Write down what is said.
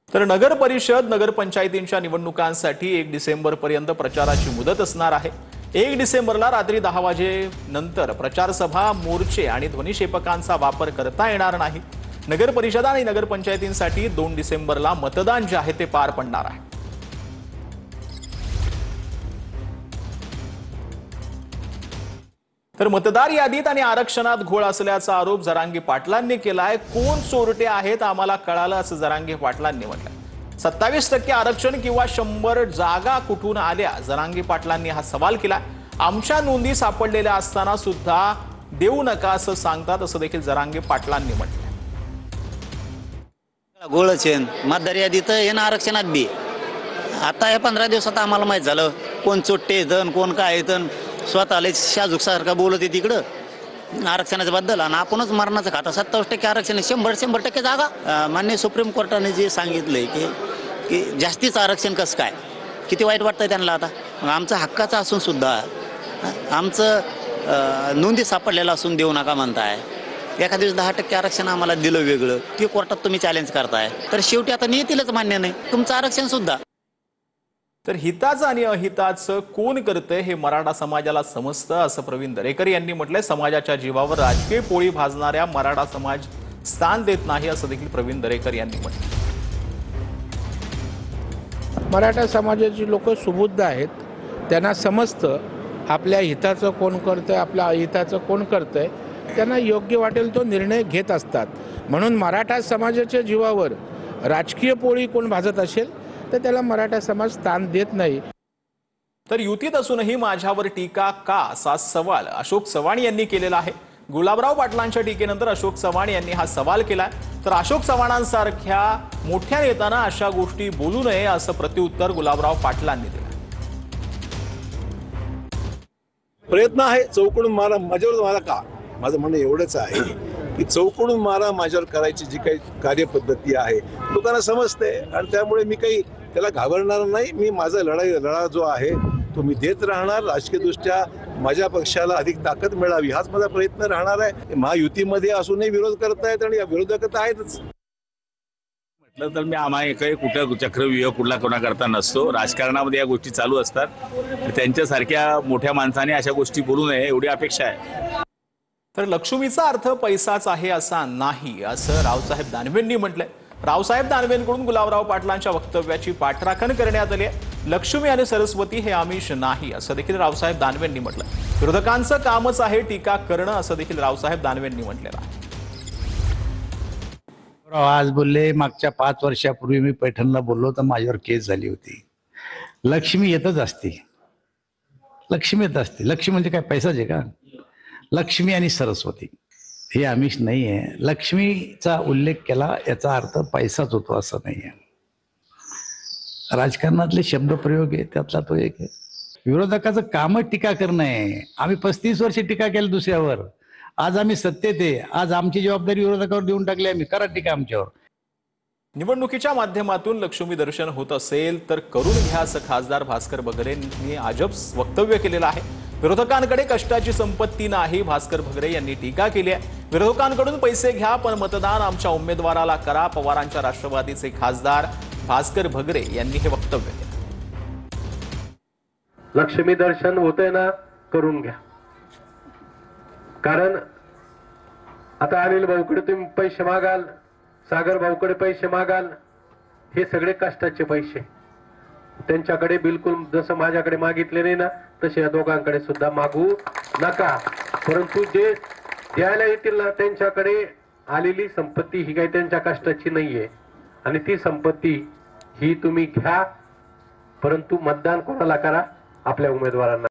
तर नगर परिषद नगरपंचायतींच्या निवडणुकांसाठी 1 डिसेंबरपर्यंत प्रचाराची मुदत असणार आहे। 1 डिसेंबरला रात्री 10 वाजेनंतर प्रचार सभा, मोर्चे आणि ध्वनिक्षेपकांचा वापर करता येणार नाही। नगर परिषद आणि नगरपंचायतींसाठी 2 डिसेंबरला मतदान जे आहे ते पार पडणार आहे। तर मतदार यादीत आणि आरक्षणात घोळ असल्याचा आरोप जरांगे पाटलांनी केलाय। कोण चोरटे आहेत आम्हाला कळालं असं जरांगे पाटलांनी म्हटलं। 27% आरक्षण किंवा 100 जागा कुठून आल्या? जरांगे पाटलांनी हा सवाल केला। आमच्या नोंदी सापडलेल्या असताना सुद्धा देऊ नका असं सांगतात असं देखील जरांगे पाटलांनी म्हटलं। घोळच आहे मतदार यादीत हे ना आरक्षणात बी। आता या 15 दिवसात आम्हाला माहित झालं कोण चोट्टे आहेत कोण काय आहेत। स्वतःला शाजूक सारखा बोलत आहे तिकडं आरक्षणाच्या बद्दल आणि आपणच मरणाचं खाता। 27% आरक्षण 100% जागा। माननीय सुप्रीम कोर्टाने जे सांगितलंय की जास्तीच आरक्षण कसं काय, किती वाईट वाटतंय त्यांना। आता आमचा हक्काचा असून सुद्धा आमचं नोंदी सापडलेला असून देऊ नका म्हणताय। एका दिवस 10% आरक्षण आम्हाला दिलं वेगळं, ते कोर्टात तुम्ही चॅलेंज करताय। तर शेवटी आता नियतीलाच मान्य नाही तुमचं आरक्षण सुद्धा। तर हिताचं आणि अहिताचं कोण करतंय हे मराठा समाजाला समजतं असं प्रवीण दरेकर यांनी म्हटलंय। समाजाच्या जीवावर राजकीय पोळी भाजणाऱ्या मराठा समाज स्थान देत नाही असं देखील प्रवीण दरेकर यांनी म्हटलं। मराठा समाजाची लोक सुबुद्ध आहेत, त्यांना समजतं आपल्या हिताचं कोण करतंय आपल्या अहिताचं कोण करतंय। त्यांना योग्य वाटेल तो निर्णय घेत असतात। म्हणून मराठा समाजाच्या जीवावर राजकीय पोळी कोण भाजत असेल तर त्याला मराठा समाज स्थान देत नाही। तर युतीत असूनही माझ्यावर टीका का असा सवाल अशोक चव्हाण यांनी केलेला आहे। गुलाबराव पाटलांच्या टीकेनंतर अशोक चव्हाण यांनी हा सवाल केलाय। तर अशोक चव्हाणांसारख्या मोठ्या नेत्यांना अशा गोष्टी बोलू नये असं प्रत्युत्तर गुलाबराव पाटलांनी दिलं। प्रयत्न आहे चौकडून मारा माझ्यावर मारा का, माझं म्हणणं एवढंच आहे की चौकडून मारा माझ्यावर करायची जी काही कार्यपद्धती आहे लोकांना समजते आणि त्यामुळे मी काही त्याला घाबरणार नाही। मी माझा लढा जो आहे तो मी देत राहणार। राजकीयदृष्ट्या माझ्या पक्षाला अधिक ताकद मिळावी हाच माझा प्रयत्न राहणार आहे। महायुतीमध्ये असूनही विरोध करतायत आणि विरोधक तर आहेतच। म्हटलं तर मी आम्हाला काही कुठं चक्रव्यूह कुठला कोणाकरता नसतो। राजकारणामध्ये या गोष्टी चालू असतात, त्यांच्यासारख्या मोठ्या माणसाने अशा गोष्टी बोलू नये एवढी अपेक्षा आहे। तर लक्ष्मीचा अर्थ पैसाच आहे असा नाही असं रावसाहेब दानवेंनी म्हटलंय। रावसाहेब दानवेंकडून गुलाबराव पाटलांच्या वक्तव्याची पाठराखण करण्यात आली आहे। लक्ष्मी आणि सरस्वती हे आमिष नाही असं देखील रावसाहेब दानवेंनी म्हटलं। विरोधकांचं कामच आहे टीका करणं असं देखील रावसाहेब दानवेंनी म्हटलेलं आहे। आज बोलले मागच्या 5 वर्षापूर्वी मी पैठणला बोललो तर माझ्यावर केस झाली होती। लक्ष्मी येतच असते, लक्ष्मी येत असते। लक्ष्मी म्हणजे काय पैसाच आहे का? लक्ष्मी आणि सरस्वती हे आमिष नाही आहे। लक्ष्मीचा उल्लेख केला याचा अर्थ पैसाच होतो असं नाही आहे। राजकारणातले शब्दप्रयोग आहे त्यातला तो एक आहे। विरोधकाचं कामच टीका करणं आहे। आम्ही 35 वर्ष टीका केली दुसऱ्यावर, आज आम्ही सत्तेत आहे। आज आमची जबाबदारी विरोधकावर देऊन टाकली, आम्ही करा टीका आमच्यावर। निवडणुकीच्या माध्यमातून लक्ष्मी दर्शन होत असेल तर करून घ्या असं खासदार भास्कर बगरेंनी अजब वक्तव्य केलेलं आहे। विरोधकांकडे कष्टाची संपत्ती नाही भास्कर बगरे यांनी टीका केली आहे। विरोधकांकडून पैसे घ्या पण मतदान आमच्या उमेदवाराला करा, पवारांच्या राष्ट्रवादीचे खासदार भास्कर बगरे यांनी हे वक्तव्य केलं। लक्ष्मी दर्शन होतंय ना, करून घ्या। कारण आता अनिल भाऊकडे तुम्ही पैसे मागाल, सागर भाऊकडे पैसे मागाल, हे सगळे कष्टाचे पैसे त्यांच्याकडे बिलकुल जसं माझ्याकडे मागितले नाही ना तसे या दोघांकडे सुद्धा मागू नका। परंतु जे द्यायला येतील ना त्यांच्याकडे आलेली संपत्ती ही काही त्यांच्या कष्टाची नाहीये आणि ती संपत्ती ही तुम्ही घ्या, परंतु मतदान कोणाला करा? आपल्या उमेदवारांना।